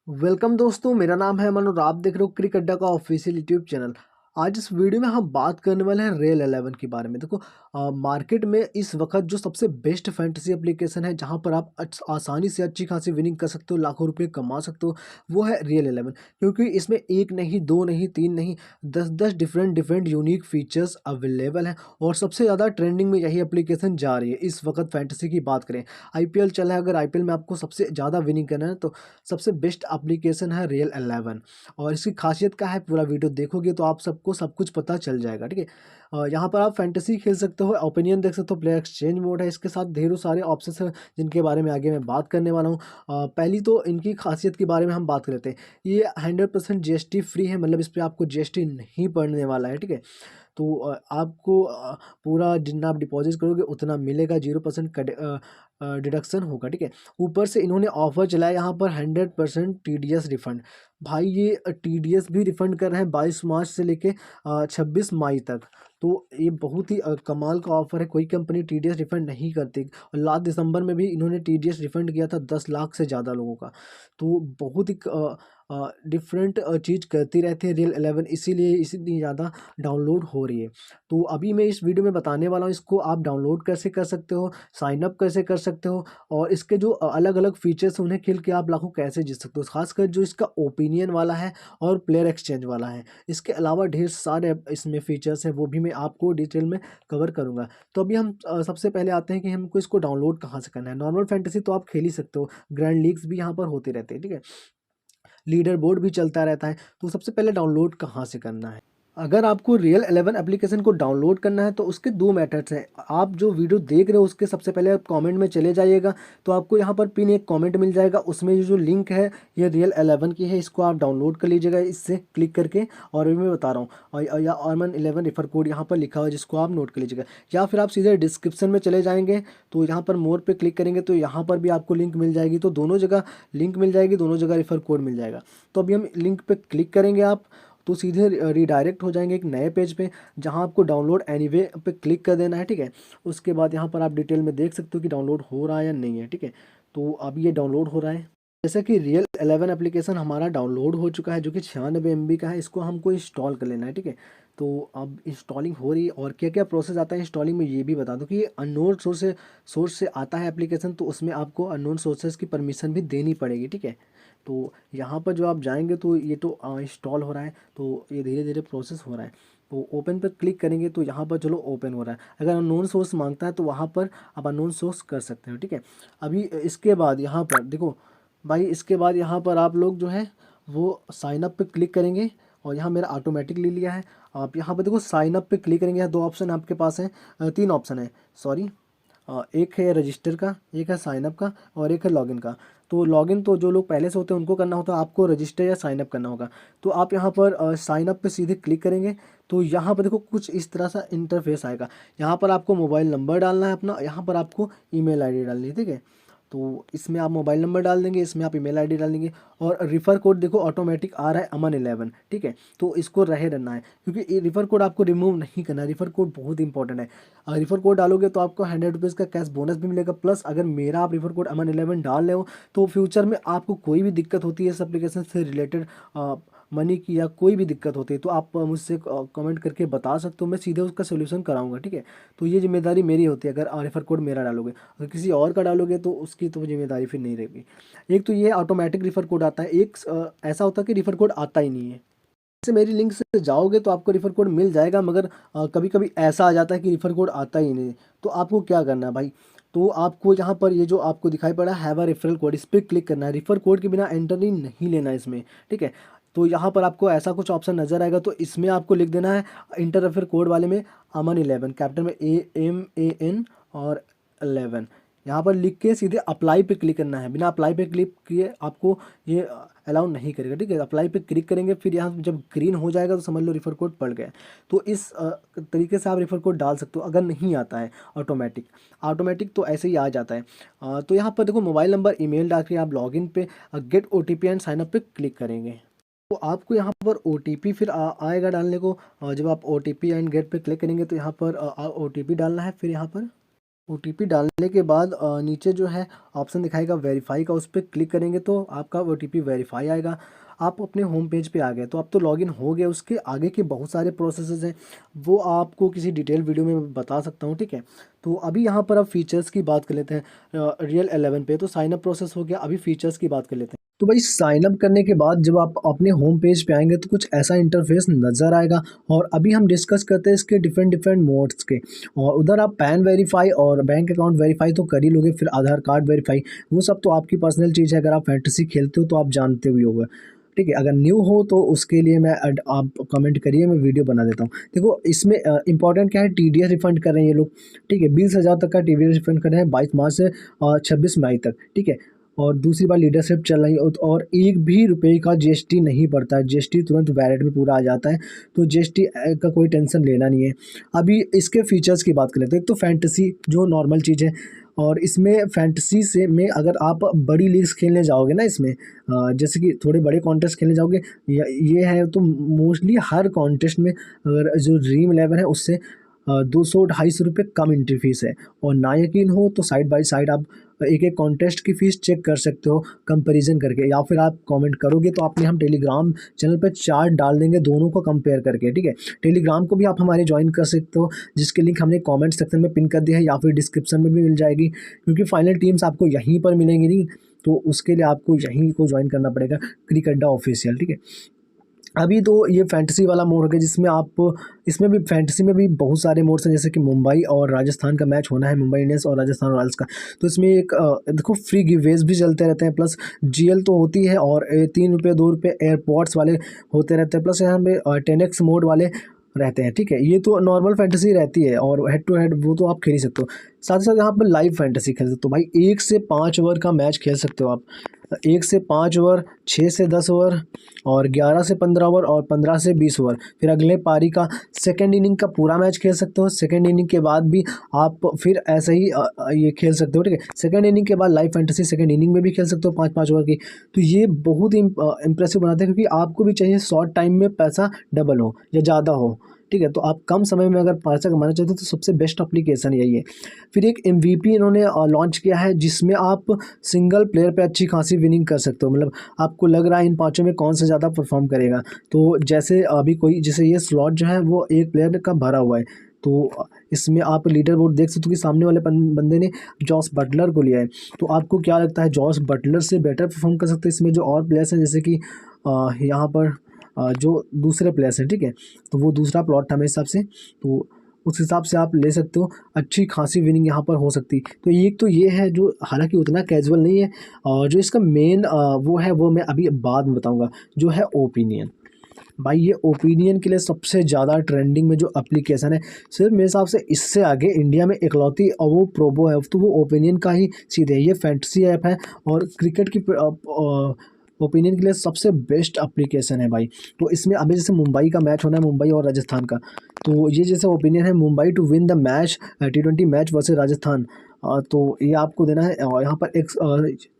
Welcome दोस्तों, मेरा नाम है अमन और आप देख रहे हो क्रिक अड्डा का ऑफिशियल यूट्यूब चैनल। आज इस वीडियो में हम बात करने वाले हैं रियल 11 के बारे में। देखो, मार्केट में इस वक्त जो सबसे बेस्ट फैंटेसी एप्लीकेशन है जहां पर आप आसानी से अच्छी खासी विनिंग कर सकते हो, लाखों रुपए कमा सकते हो, वो है रियल 11। क्योंकि इसमें एक नहीं, दो नहीं, तीन नहीं, 10-10 different different unique features available हैं। और सबसे ज़्यादा ट्रेंडिंग में यही एप्लीकेशन जा रही है इस वक्त। फैंटेसी की बात करें, आईपीएल चला है, अगर आईपीएल में आपको सबसे ज़्यादा विनिंग करना है तो सबसे बेस्ट एप्लीकेशन है रियल 11। और इसकी खासियत क्या है, पूरा वीडियो देखोगे तो आप सबको सब कुछ पता चल जाएगा। ठीक है, यहाँ पर आप फैंटेसी खेल सकते हो, ओपिनियन देख सकते हो, प्लेयर एक्सचेंज मोड है, इसके साथ ढेरों सारे ऑप्शंस हैं जिनके बारे में आगे मैं बात करने वाला हूँ। पहली तो इनकी खासियत के बारे में हम बात करते हैं। ये 100% जीएसटी फ्री है, मतलब इस पर आपको जीएसटी नहीं पड़ने वाला है। ठीक है, तो आपको पूरा जितना आप डिपॉजिट करोगे उतना मिलेगा, 0% डिडक्शन होगा। ठीक है, ऊपर से इन्होंने ऑफर चलाया यहाँ पर 100% टीडीएस रिफंड। भाई ये टीडीएस भी रिफंड कर रहे हैं 22 मार्च से लेके 26 मई तक। तो ये बहुत ही कमाल का ऑफर है, कोई कंपनी टीडीएस रिफंड नहीं करती। और लास्ट दिसंबर में भी इन्होंने टीडीएस रिफंड किया था 10 लाख से ज़्यादा लोगों का। तो बहुत ही डिफरेंट चीज़ करती रहती है रियल 11, इसीलिए इतनी ज़्यादा डाउनलोड हो रही है। तो अभी मैं इस वीडियो में बताने वाला हूँ, इसको आप डाउनलोड कैसे कर सकते हो, साइन अप कैसे कर सकते हो, और इसके जो अलग अलग फीचर्स उन्हें खेल के आप लाखों कैसे जीत सकते हो, खासकर जो इसका ओपिनियन वाला है और प्लेयर एक्सचेंज वाला है। इसके अलावा ढेर सारे इसमें फीचर्स हैं, वो भी मैं आपको डिटेल में कवर करूँगा। तो अभी हम सबसे पहले आते हैं कि हमको इसको डाउनलोड कहाँ से करना है। नॉर्मल फैंटेसी तो आप खेल ही सकते हो, ग्रैंड लीग्स भी यहाँ पर होते रहते हैं। ठीक है, लीडर बोर्ड भी चलता रहता है। तो सबसे पहले डाउनलोड कहाँ से करना है, अगर आपको रियल 11 एप्लीकेशन को डाउनलोड करना है तो उसके दो मेथड्स हैं। आप जो वीडियो देख रहे हो उसके सबसे पहले आप कमेंट में चले जाइएगा, तो आपको यहाँ पर पिन एक कमेंट मिल जाएगा, उसमें ये जो लिंक है ये रियल 11 की है, इसको आप डाउनलोड कर लीजिएगा इससे क्लिक करके। और अभी मैं बता रहा हूँ, या ऑर्मन 11 रेफर कोड यहाँ पर लिखा हुआ है जिसको आप नोट कर लीजिएगा। या फिर आप सीधे डिस्क्रिप्शन में चले जाएंगे तो यहाँ पर मोर पे क्लिक करेंगे तो यहाँ पर भी आपको लिंक मिल जाएगी। तो दोनों जगह लिंक मिल जाएगी, दोनों जगह रेफर कोड मिल जाएगा। तो अभी हम लिंक पे क्लिक करेंगे आप, तो सीधे रिडायरेक्ट हो जाएंगे एक नए पेज पे जहां आपको डाउनलोड एनीवे पे क्लिक कर देना है। ठीक है, उसके बाद यहाँ पर आप डिटेल में देख सकते हो कि डाउनलोड हो रहा है या नहीं है। ठीक है, तो अब ये डाउनलोड हो रहा है। जैसे कि रियल 11 एप्लीकेशन हमारा डाउनलोड हो चुका है, जो कि 96 MB का है। इसको हमको इंस्टॉल कर लेना है। ठीक है, तो अब इंस्टॉलिंग हो रही है, और क्या क्या प्रोसेस आता है इंस्टॉलिंग में ये भी बता दूं कि ये अननोन सोर्स से आता है एप्लीकेशन, तो उसमें आपको अननोन सोर्सेज की परमिशन भी देनी पड़ेगी। ठीक है, तो यहाँ पर जो आप जाएंगे तो ये तो इंस्टॉल हो रहा है, तो ये धीरे धीरे प्रोसेस हो रहा है। तो ओपन पर क्लिक करेंगे तो यहाँ पर चलो ओपन हो रहा है। अगर अननोन सोर्स मांगता है तो वहाँ पर आप अननोन सोर्स कर सकते हो। ठीक है, अभी इसके बाद यहाँ पर देखो भाई, इसके बाद यहाँ पर आप लोग जो है वो साइन अप पे क्लिक करेंगे, और यहाँ मेरा ऑटोमेटिक ले लिया है। आप यहाँ पर देखो साइन अप पे क्लिक करेंगे, यहाँ दो ऑप्शन आपके पास हैं, तीन ऑप्शन है सॉरी। एक है रजिस्टर का, एक है साइन अप का, और एक है लॉगिन का। तो लॉगिन तो जो लोग पहले से होते हैं उनको करना होता है, आपको रजिस्टर या साइन अप करना होगा। तो आप यहाँ पर साइन अप पे सीधे क्लिक करेंगे तो यहाँ पर देखो कुछ इस तरह सा इंटरफेस आएगा। यहाँ पर आपको मोबाइल नंबर डालना है अपना, यहाँ पर आपको ईमेल आईडी डालनी है। ठीक है, तो इसमें आप मोबाइल नंबर डाल देंगे, इसमें आप ईमेल आईडी डाल देंगे, और रिफ़र कोड देखो ऑटोमेटिक आ रहा है अमन 11। ठीक है, तो इसको रहे रहना है, क्योंकि ये रिफ़र कोड आपको रिमूव नहीं करना है। रिफ़र कोड बहुत इंपॉर्टेंट है। अगर रिफ़र कोड डालोगे तो आपको 100 रुपीज़ का कैश बोनस भी मिलेगा। प्लस अगर मेरा आप रिफ़र कोड अमन 11 डाल रहे हो तो फ्यूचर में आपको कोई भी दिक्कत होती है इस एप्लीकेशन से रिलेटेड, मनी की या कोई भी दिक्कत होती है, तो आप मुझसे कमेंट करके बता सकते हो, मैं सीधे उसका सोल्यूशन कराऊंगा। ठीक है, तो ये जिम्मेदारी मेरी होती है अगर रेफर कोड मेरा डालोगे। अगर किसी और का डालोगे तो उसकी तो जिम्मेदारी फिर नहीं रहेगी। एक तो ये ऑटोमेटिक रिफ़र कोड आता है, एक ऐसा होता है कि रिफ़र कोड आता ही नहीं है। जैसे मेरी लिंक से जाओगे तो आपको रिफ़र कोड मिल जाएगा, मगर कभी कभी ऐसा आ जाता है कि रिफ़र कोड आता ही नहीं। तो आपको क्या करना है भाई, तो आपको यहाँ पर ये जो आपको दिखाई पड़ा है हैव अ रेफरल कोड, इस पर क्लिक करना है। रिफ़र कोड के बिना एंट्री नहीं लेना है इसमें। ठीक है, तो यहाँ पर आपको ऐसा कुछ ऑप्शन नज़र आएगा, तो इसमें आपको लिख देना है इंटर रेफर कोड वाले में अमन 11, कैपिटल में AMAN और 11। यहाँ पर लिख के सीधे अप्लाई पे क्लिक करना है, बिना अप्लाई पे क्लिक किए आपको ये अलाउ नहीं करेगा। ठीक है, अप्लाई पे क्लिक करेंगे, फिर यहाँ जब ग्रीन हो जाएगा तो समझ लो रिफ़र कोड पड़ गया। तो इस तरीके से आप रिफ़र कोड डाल सकते हो। अगर नहीं आता है ऑटोमेटिक तो ऐसे ही आ जाता है। तो यहाँ पर देखो मोबाइल नंबर ईमेल डाल के आप लॉगिन पे get OTP and sign up पे क्लिक करेंगे, तो आपको यहाँ पर OTP फिर आएगा डालने को। जब आप OTP एंड गेट पे क्लिक करेंगे तो यहाँ पर OTP डालना है। फिर यहाँ पर OTP डालने के बाद नीचे जो है ऑप्शन दिखाएगा वेरीफाई का, उस पर क्लिक करेंगे तो आपका OTP वेरीफाई आएगा। आप अपने होम पेज पे आ गए, तो आप तो लॉगिन हो गए। उसके आगे के बहुत सारे प्रोसेसेस हैं, वो आपको किसी डिटेल वीडियो में मैं बता सकता हूँ, ठीक है। तो अभी यहाँ पर अब फीचर्स की बात कर लेते हैं। रियल 11 पे तो साइन अप प्रोसेस हो गया, अभी फीचर्स की बात कर लेते हैं। तो भाई साइन अप करने के बाद जब आप अपने होम पेज पे आएंगे तो कुछ ऐसा इंटरफेस नज़र आएगा। और अभी हम डिस्कस करते हैं इसके डिफरेंट डिफरेंट मोड्स के। और उधर आप पैन वेरीफाई और बैंक अकाउंट वेरीफाई तो कर ही लोगे, फिर आधार कार्ड वेरीफाई, वो सब तो आपकी पर्सनल चीज़ है। अगर आप फैंटेसी खेलते हो तो आप जानते हुए होगा, ठीक है। अगर न्यू हो तो उसके लिए आप कमेंट करिए, मैं वीडियो बना देता हूँ। देखो इसमें इंपॉर्टेंट क्या है, TDS रिफंड कर रहे हैं ये लोग, ठीक है। 20,000 तक का TDS रिफंड कर रहे हैं 22 मार्च से 26 मई तक, ठीक है। और दूसरी बार लीडरशिप चल रही है, और एक भी रुपये का GST नहीं पड़ता है। GST तुरंत वैलेट में पूरा आ जाता है, तो GST का कोई टेंशन लेना नहीं है। अभी इसके फीचर्स की बात करें तो एक तो फैंटेसी जो नॉर्मल चीज़ है, और इसमें फैंटेसी से में अगर आप बड़ी लीग्स खेलने जाओगे ना इसमें, जैसे कि थोड़े बड़े कॉन्टेस्ट खेलने जाओगे, ये है तो मोस्टली हर कॉन्टेस्ट में अगर जो ड्रीम 11 है उससे 200-250 रुपये कम एंट्री फीस है। और ना यकीन हो तो साइड बाय साइड आप एक एक कॉन्टेस्ट की फ़ीस चेक कर सकते हो कंपैरिजन करके, या फिर आप कमेंट करोगे तो आपने हम टेलीग्राम चैनल पे चार्ट डाल देंगे दोनों को कंपेयर करके, ठीक है। टेलीग्राम को भी आप हमारे ज्वाइन कर सकते हो, जिसके लिंक हमने कमेंट सेक्शन में पिन कर दिया है, या फिर डिस्क्रिप्शन में भी मिल जाएगी, क्योंकि फाइनल टीम्स आपको यहीं पर मिलेंगी नहीं, तो उसके लिए आपको यहीं को ज्वाइन करना पड़ेगा, क्रिकेडा ऑफिशियल, ठीक है। अभी तो ये फैंटेसी वाला मोड हो गया, जिसमें आप इसमें भी फैंटेसी में भी बहुत सारे मोड्स हैं, जैसे कि मुंबई और राजस्थान का मैच होना है, मुंबई इंडियंस और राजस्थान रॉयल्स का। तो इसमें एक देखो फ्री गिवेज भी चलते रहते हैं, प्लस GL तो होती है, और 3 रुपये 2 रुपये एयरपोर्ट्स वाले होते रहते हैं, प्लस यहाँ पे 10x मोड वाले रहते हैं, ठीक है। ये तो नॉर्मल फैंटेसी रहती है, और हेड टू हेड वो तो आप खेल ही सकते हो। साथ ही साथ यहाँ पर लाइव फैंटेसी खेल सकते हो भाई, 1 से 5 ओवर का मैच खेल सकते हो आप। 1 से 5 ओवर, 6 से 10 ओवर, और 11 से 15 ओवर, और 15 से 20 ओवर। फिर अगले पारी का सेकेंड इनिंग का पूरा मैच खेल सकते हो। सेकेंड इनिंग के बाद भी आप फिर ऐसे ही ये खेल सकते हो, ठीक है। सेकेंड इनिंग के बाद लाइव फैंटेसी सेकेंड इनिंग में भी खेल सकते हो 5-5 ओवर की। तो ये बहुत ही इंप्रेसिव बनाते हैं, क्योंकि आपको भी चाहिए शॉर्ट टाइम में पैसा डबल हो या ज़्यादा हो, ठीक है। तो आप कम समय में अगर पैसा कमाना चाहते हो तो सबसे बेस्ट एप्लीकेशन यही है। फिर एक MVP इन्होंने लॉन्च किया है, जिसमें आप सिंगल प्लेयर पे अच्छी खासी विनिंग कर सकते हो। मतलब आपको लग रहा है इन पाँचों में कौन सा ज़्यादा परफॉर्म करेगा, तो जैसे अभी कोई जैसे ये स्लॉट जो है वो एक प्लेयर का भरा हुआ है, तो इसमें आप लीडर बोर्ड देख सकते हो कि सामने वाले बंदे ने जॉस बटलर को लिया है। तो आपको क्या लगता है, जॉस बटलर से बेटर परफॉर्म कर सकते हैं इसमें जो और प्लेयर्स हैं, जैसे कि यहाँ पर जो दूसरे प्लेयर्स हैं, ठीक है। तो वो दूसरा प्लॉट था मेरे हिसाब से, तो उस हिसाब से आप ले सकते हो, अच्छी खासी विनिंग यहाँ पर हो सकती। तो एक तो ये है जो हालांकि उतना कैजुअल नहीं है, और जो इसका मेन वो है वो मैं अभी बाद में बताऊँगा, जो है ओपिनियन। भाई ये ओपिनियन के लिए सबसे ज़्यादा ट्रेंडिंग में जो एप्लीकेशन है, सिर्फ मेरे हिसाब से इससे आगे इंडिया में इकलौती और वो प्रोबो है, तो वो ओपिनियन का ही सीधे। ये फैंटेसी ऐप है और क्रिकेट की ओपिनियन के लिए सबसे बेस्ट एप्लीकेशन है भाई। तो इसमें अभी जैसे मुंबई का मैच होना है, मुंबई और राजस्थान का, तो ये जैसे ओपिनियन है, Mumbai to win the match T20 match versus Rajasthan, तो ये आपको देना है। और यहाँ पर एक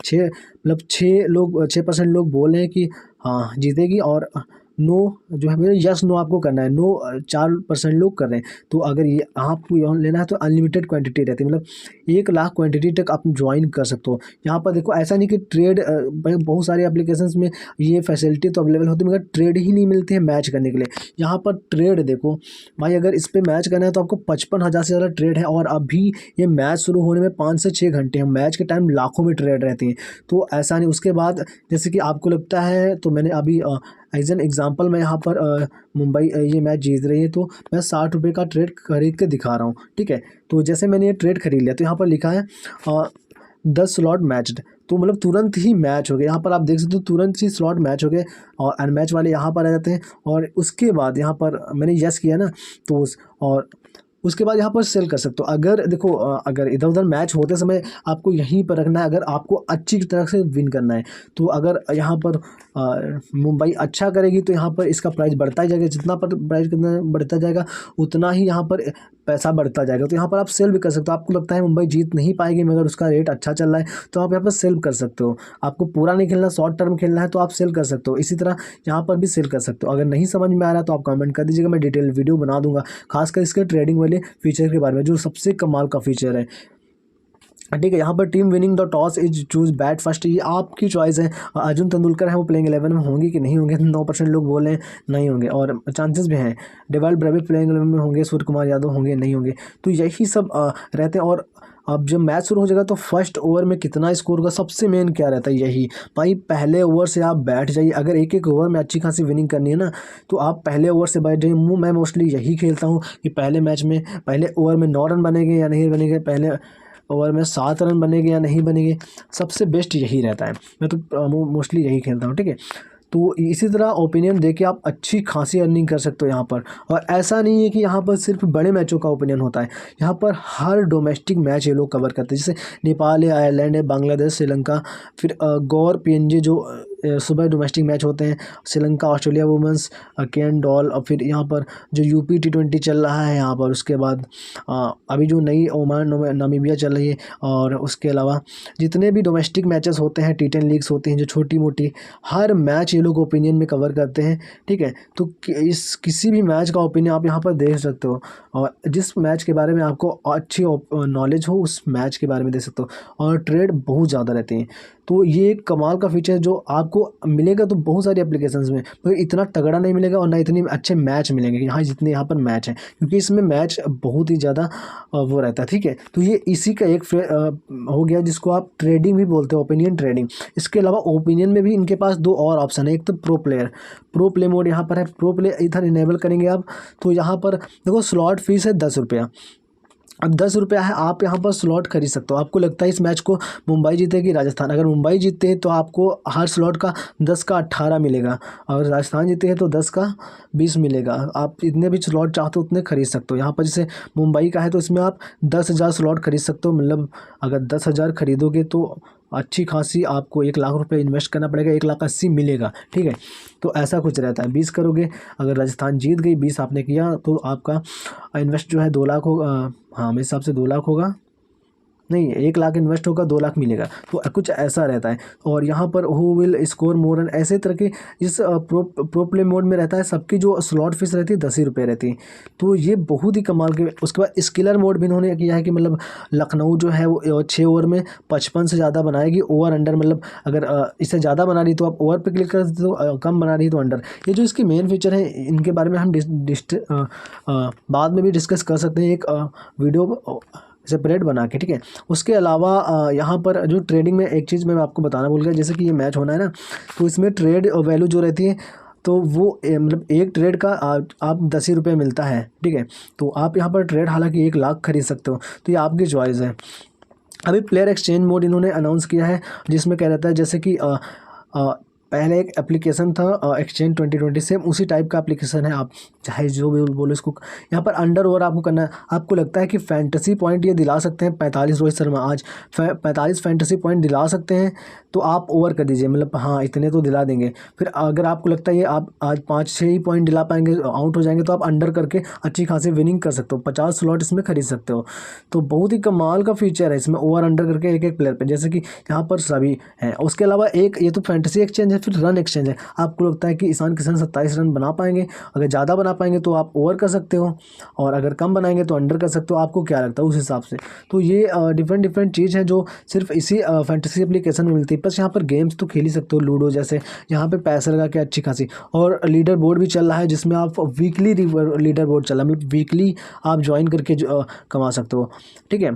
6% लोग बोल रहे हैं कि हाँ जीतेगी, और नो जो है मेरे यस नो आपको करना है, नो 4% लोग कर रहे हैं। तो अगर ये आपको यहाँ लेना है तो अनलिमिटेड क्वांटिटी रहती है, मतलब 1 लाख क्वांटिटी तक आप ज्वाइन कर सकते हो। यहाँ पर देखो ऐसा नहीं कि ट्रेड, बहुत सारे एप्लीकेशंस में ये फैसिलिटी तो अवेलेबल होती है, मगर ट्रेड ही नहीं मिलती है मैच करने के लिए। यहाँ पर ट्रेड देखो भाई, अगर इस पर मैच करना है तो आपको 55,000 से ज़्यादा ट्रेड है, और अभी ये मैच शुरू होने में 5 से 6 घंटे हैं। मैच के टाइम लाखों में ट्रेड रहती हैं, तो ऐसा नहीं। उसके बाद जैसे कि आपको लगता है, तो मैंने अभी एज एन एग्जाम्पल मैं यहाँ पर मुंबई ये मैच जीत रही है, तो मैं 60 रुपये का ट्रेड खरीद के दिखा रहा हूँ, ठीक है। तो जैसे मैंने ये ट्रेड खरीद लिया, तो यहाँ पर लिखा है 10 स्लॉट मैच्ड, तो मतलब तुरंत ही मैच हो गए। यहाँ पर आप देख सकते हो तुरंत ही स्लॉट मैच हो गए, और अनमैच वाले यहाँ पर आ जाते हैं। और उसके बाद यहाँ पर मैंने यस किया ना, तो और उसके बाद यहाँ पर सेल कर सकते हो। अगर देखो अगर इधर उधर मैच होते समय आपको यहीं पर रखना है, अगर आपको अच्छी तरह से विन करना है, तो अगर यहाँ पर मुंबई अच्छा करेगी तो यहाँ पर इसका प्राइस बढ़ता ही जाएगा। जितना पर प्राइस कितना बढ़ता जाएगा उतना ही यहाँ पर पैसा बढ़ता जाएगा। तो यहाँ पर आप सेल भी कर सकते हो। आपको लगता है मुंबई जीत नहीं पाएगी मगर उसका रेट अच्छा चल रहा है, तो आप यहाँ पर सेल कर सकते हो। आपको पूरा नहीं खेलना, शॉर्ट टर्म खेलना है तो आप सेल कर सकते हो। इसी तरह यहाँ पर भी सेल कर सकते हो। अगर नहीं समझ में आ रहा तो आप कमेंट कर दीजिएगा, मैं डिटेल वीडियो बना दूंगा खासकर इसके ट्रेडिंग वाले फीचर के बारे में, जो सबसे कमाल का फीचर है। ठीक है। यहाँ पर team winning the toss is choose bat first, ये आपकी चॉइस है। अर्जुन तेंदुलकर है वो प्लेइंग 11 में होंगे कि नहीं होंगे, 9% लोग बोले हैं नहीं होंगे और चांसेस भी हैं। डेवाल्ड ब्रेविट प्लेइंग 11 में होंगे, सूर्य कुमार यादव होंगे नहीं होंगे, तो यही सब रहते हैं। और अब जब मैच शुरू हो जाएगा तो फर्स्ट ओवर में कितना स्कोर होगा, सबसे मेन क्या रहता है यही भाई, पहले ओवर से आप बैठ जाइए। अगर एक एक ओवर में अच्छी खासी विनिंग करनी है ना, तो आप पहले ओवर से बैठ जाइए। मैं मोस्टली यही खेलता हूँ कि पहले मैच में पहले ओवर में 9 रन बनेंगे या नहीं बनेंगे, पहले ओवर में 7 रन बनेंगे या नहीं बनेंगे, सबसे बेस्ट यही रहता है। मैं तो मोस्टली यही खेलता हूँ, ठीक है। तो इसी तरह ओपिनियन देके आप अच्छी खासी अर्निंग कर सकते हो यहाँ पर। और ऐसा नहीं है कि यहाँ पर सिर्फ बड़े मैचों का ओपिनियन होता है, यहाँ पर हर डोमेस्टिक मैच ये लोग कवर करते हैं, जैसे नेपाल है, आयरलैंड है, बांग्लादेश, श्रीलंका, फिर गौर पीएनजी जो सुबह डोमेस्टिक मैच होते हैं, श्रीलंका, ऑस्ट्रेलिया वुमेंस, केन डॉल, और फिर यहाँ पर जो यूपी T20 चल रहा है यहाँ पर, उसके बाद अभी जो नई ओमान नामीबिया चल रही है, और उसके अलावा जितने भी डोमेस्टिक मैचेस होते हैं, T10 लीग्स होती हैं जो छोटी मोटी, हर मैच ये लोग ओपिनियन में कवर करते हैं, ठीक है। तो इस किसी भी मैच का ओपिनियन आप यहाँ पर देख सकते हो, और जिस मैच के बारे में आपको अच्छी नॉलेज हो उस मैच के बारे में देख सकते हो। और ट्रेड बहुत ज़्यादा रहते हैं, तो ये एक कमाल का फीचर है जो आपको मिलेगा तो बहुत सारी एप्लीकेशंस में, पर इतना तगड़ा नहीं मिलेगा और ना इतने अच्छे मैच मिलेंगे यहाँ जितने यहाँ पर मैच हैं, क्योंकि इसमें मैच बहुत ही ज़्यादा वो रहता है, ठीक है। तो ये इसी का एक हो गया जिसको आप ट्रेडिंग भी बोलते हो, ओपिनियन ट्रेडिंग। इसके अलावा ओपिनियन में भी इनके पास 2 और ऑप्शन है, एक तो प्रो प्ले मोड यहाँ पर है। प्रो प्ले इधर इनेबल करेंगे आप, तो यहाँ पर देखो स्लॉट फीस है 10 रुपया। अब 10 रुपया है, आप यहाँ पर स्लॉट खरीद सकते हो। आपको लगता है इस मैच को मुंबई जीतेगी, राजस्थान, अगर मुंबई जीतते हैं तो आपको हर स्लॉट का 10 का 18 मिलेगा, और राजस्थान जीते हैं तो 10 का 20 मिलेगा। आप इतने भी स्लॉट चाहते हो उतने खरीद सकते हो। यहाँ पर जैसे मुंबई का है तो इसमें आप 10,000 स्लॉट खरीद सकते हो, मतलब अगर 10,000 खरीदोगे तो अच्छी खासी आपको 1 लाख रुपये इन्वेस्ट करना पड़ेगा, 1,80,000 मिलेगा, ठीक है। तो ऐसा कुछ रहता है। 20 करोगे, अगर राजस्थान जीत गई, 20 आपने किया तो आपका इन्वेस्ट जो है 2 लाख होगा। हाँ मेरे हिसाब से 2 लाख होगा, नहीं 1 लाख इन्वेस्ट होगा, 2 लाख मिलेगा, तो कुछ ऐसा रहता है। और यहाँ पर who will score more run, ऐसे तरह के इस प्रो प्ले मोड में रहता है। सबकी जो स्लॉट फीस रहती है 10 ही रुपये रहती है, तो ये बहुत ही कमाल के। उसके बाद स्किलर मोड भी इन्होंने किया है कि मतलब लखनऊ जो है वो 6 ओवर में 55 से ज़्यादा बनाएगी, ओवर अंडर, मतलब अगर इससे ज़्यादा बना रही तो आप ओवर पे क्लिक कर देते हो, कम बना रही तो अंडर। ये जो इसके मेन फीचर है इनके बारे में हम बाद में भी डिस्कस कर सकते हैं, एक वीडियो सेपरेट बना के, ठीक है। उसके अलावा यहाँ पर जो ट्रेडिंग में एक चीज़ मैं आपको बताना भूल गया, जैसे कि ये मैच होना है ना, तो इसमें ट्रेड वैल्यू जो रहती है तो वो मतलब एक ट्रेड का आप 10 ही रुपये मिलता है, ठीक है। तो आप यहाँ पर ट्रेड हालांकि 1 लाख खरीद सकते हो, तो ये आपकी चॉइस है। अभी प्लेयर एक्सचेंज मोड इन्होंने अनाउंस किया है, जिसमें क्या रहता है जैसे कि पहले एक एप्लीकेशन था एक्सचेंज 2020, सेम उसी टाइप का एप्लीकेशन है। आप चाहे जो भी बोलो इसको, यहाँ पर अंडर ओवर आपको करना है। आपको लगता है कि फैंटेसी पॉइंट ये दिला सकते हैं 45, रोहित शर्मा आज 45 फैंटेसी पॉइंट दिला सकते हैं, तो आप ओवर कर दीजिए, मतलब हाँ इतने तो दिला देंगे। फिर अगर आपको लगता है ये आप आज 5-6 ही पॉइंट दिला पाएंगे, आउट हो जाएंगे, तो आप अंडर करके अच्छी खासी विनिंग कर सकते हो। 50 स्लॉट इसमें खरीद सकते हो, तो बहुत ही कमाल का फीचर है इसमें, ओवर अंडर करके एक एक प्लेयर पे, जैसे कि यहाँ पर सभी हैं। उसके अलावा एक ये तो फैंटेसी एक्सचेंज है, फिर रन एक्सचेंज है। आपको लगता है कि ईशान किशन 27 रन बना पाएंगे, अगर ज़्यादा बना पाएंगे तो आप ओवर कर सकते हो, और अगर कम बनाएंगे तो अंडर कर सकते हो। आपको क्या लगता है उस हिसाब से। तो ये डिफरेंट चीज़ है जो सिर्फ इसी फैंटेसी एप्लीकेशन में मिलती है। बस यहाँ पर गेम्स तो खेल ही सकते हो, लूडो जैसे, यहाँ पे पैसे लगा के अच्छी खासी। और लीडर बोर्ड भी चल रहा है, जिसमें आप वीकली लीडर बोर्ड चल रहा है, मतलब वीकली आप ज्वाइन करके कमा सकते हो, ठीक है।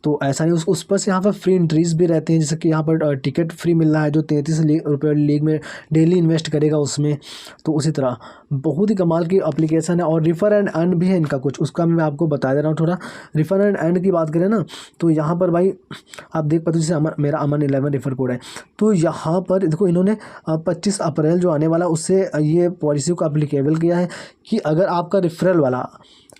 तो ऐसा नहीं, उस पर से यहाँ पर फ्री एंट्रीज भी रहते हैं, जैसे कि यहाँ पर टिकट फ्री मिल रहा है जो 33 रुपये लीग में डेली इन्वेस्ट करेगा उसमें। तो उसी तरह बहुत ही कमाल की एप्लीकेशन है। और रिफ़र एंड अर्न भी है इनका कुछ, उसका मैं आपको बता दे रहा हूँ थोड़ा। रिफ़र एंड अर्न की बात करें ना, तो यहाँ पर भाई आप देख पाते हो, जैसे मेरा अमन 11 रिफ़र कोड है, तो यहाँ पर देखो इन्होंने 25 अप्रैल जो आने वाला उससे ये पॉलिसी को अप्लीकेबल किया है कि अगर आपका रेफरल वाला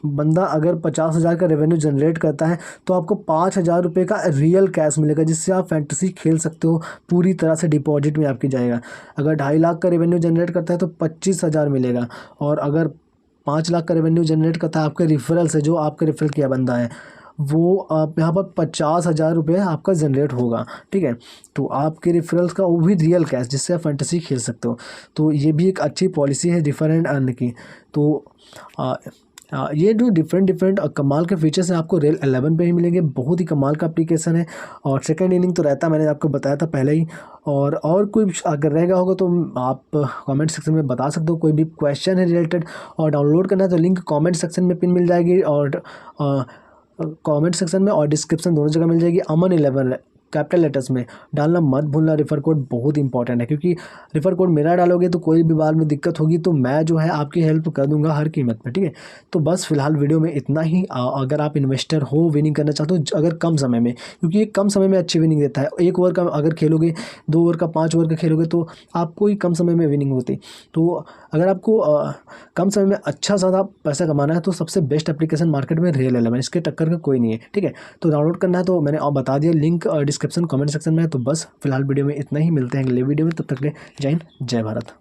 बंदा अगर 50,000 का रेवेन्यू जनरेट करता है तो आपको 5,000 रुपये का रियल कैश मिलेगा, जिससे आप फैंटेसी खेल सकते हो, पूरी तरह से डिपॉजिट में आपकी जाएगा। अगर 2.5 लाख का रेवेन्यू जनरेट करता है तो 25,000 मिलेगा, और अगर 5 लाख का रेवेन्यू जनरेट करता है आपके रिफरल से, जो आपका रेफरल किया बंदा है, वो आप यहाँ पर 50,000 रुपये आपका जनरेट होगा, ठीक है। तो आपके रेफरल्स का वो भी रियल कैश, जिससे आप फैंटेसी खेल सकते हो। तो ये भी एक अच्छी पॉलिसी है रिफर एंड अर्न की। तो ये जो डिफरेंट कमाल के फीचर्स हैं आपको रियल 11 पे ही मिलेंगे। बहुत ही कमाल का एप्लीकेशन है और सेकंड इनिंग तो रहता है, मैंने आपको बताया था पहले ही। और कोई अगर रहेगा होगा तो आप कमेंट सेक्शन में बता सकते हो, कोई भी क्वेश्चन है रिलेटेड। और डाउनलोड करना है तो लिंक कमेंट सेक्शन में पिन मिल जाएगी और कमेंट सेक्शन में और डिस्क्रिप्शन दोनों जगह मिल जाएगी। अमन 11 कैपिटल लेटर्स में डालना मत भूलना। रेफर कोड बहुत इंपॉर्टेंट है, क्योंकि रेफर कोड मेरा डालोगे तो कोई भी बाद में दिक्कत होगी तो मैं जो है आपकी हेल्प कर दूंगा हर कीमत पे, ठीक है। तो बस फिलहाल वीडियो में इतना ही। अगर आप इन्वेस्टर हो, विनिंग करना चाहते हो अगर कम समय में, क्योंकि ये कम समय में अच्छी विनिंग देता है। 1 ओवर का अगर खेलोगे, 2 ओवर का, 5 ओवर का खेलोगे तो आपको ही कम समय में विनिंग होती। तो अगर आपको कम समय में अच्छा ज़्यादा पैसा कमाना है तो सबसे बेस्ट एप्लीकेशन मार्केट में रियल 11, इसके टक्कर का कोई नहीं है, ठीक है। तो डाउनलोड करना है तो मैंने और बता दिया, लिंक डिस्क्रिप्शन कमेंट सेक्शन में है। तो बस फिलहाल वीडियो में इतना ही, मिलते हैं अगले वीडियो में, तब तक के लिए जय हिंद जय भारत।